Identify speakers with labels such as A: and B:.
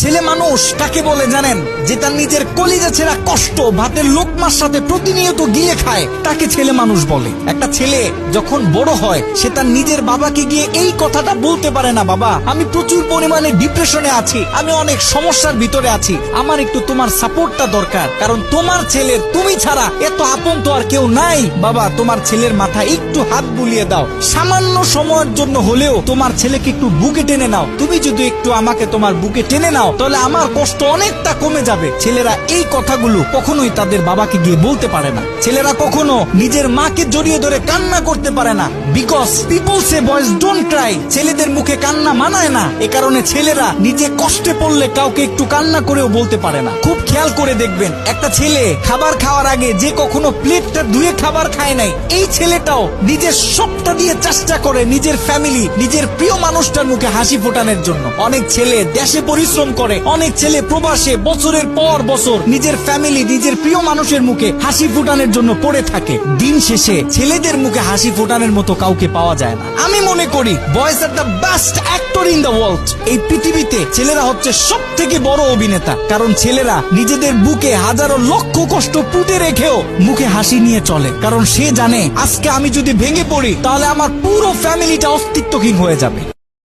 A: ছেলে মানুষ কাকে বলে জানেন? যে তার নিজের কলিজা ছেঁড়া কষ্ট ভাতের লোকমার সাথে প্রতিনিয়ত গিলে খায়, তাকে ছেলে মানুষ বলে। একটা ছেলে যখন বড় হয় সে তার নিজের বাবাকে গিয়ে এই কথাটা বলতে পারে না, বাবা আমি প্রচুর পরিমাণে ডিপ্রেশনে আছি, আমি অনেক সমস্যার ভিতরে আছি, আমার একটু তোমার সাপোর্টটা দরকার, কারণ তোমার ছেলের তুমি ছাড়া এত আপন তো আর কেউ নাই। বাবা তোমার ছেলের মাথায় একটু হাত বুলিয়ে দাও, সামান্য সময়ের জন্য হলেও তোমার ছেলেকে একটু বুকে টেনে নাও, তুমি যদি একটু আমাকে তোমার বুকে টেনে নাও তাহলে আমার কষ্ট অনেকটা কমে যাবে। ছেলেরা এই কথাগুলো কখনোই তাদের বাবাকে গিয়ে বলতে পারে না। ছেলেরা কখনো নিজের মাকে জড়িয়ে ধরে কান্না করতে পারে না, because people say boys don't Cry. ছেলেদের মুখে কান্না মানায় না, এ কারণে ছেলেরা নিজে কষ্টে পড়লে কাউকে একটু কান্না করেও বলতে পারে না। খুব খেয়াল করে দেখবেন, একটা ছেলে খাবার খাওয়ার আগে যে কখনো প্লেটটা ধুয়ে খাবার খায় নাই, এই ছেলেটাও নিজের সবটা দিয়ে চেষ্টা করে নিজের ফ্যামিলি, নিজের প্রিয় মানুষটার মুখে হাসি ফোটানোর জন্য। অনেক ছেলে দেশে পরিশ্রম করে, অনেক ছেলে প্রবাসে বছরের পর বছর নিজের ফ্যামিলি, নিজের প্রিয় মানুষের মুখে হাসি ফোটানোর জন্য পড়ে থাকে। দিন শেষে ছেলেদের মুখে হাসি ফোটানোর মতো কাউকে পাওয়া যায় না। আমি মনে করি boys are the best actor in the world. এই পৃথিবীতে ছেলেরা হচ্ছে সব থেকে বড় অভিনেতা, কারণ ছেলেরা নিজেদের বুকে হাজারো লক্ষ কষ্ট পুঁতে রেখেও মুখে হাসি নিয়ে চলে, কারণ সে জানে আজকে আমি যদি ভেঙে পড়ি তাহলে আমার পুরো ফ্যামিলিটা অস্তিত্বহীন হয়ে যাবে।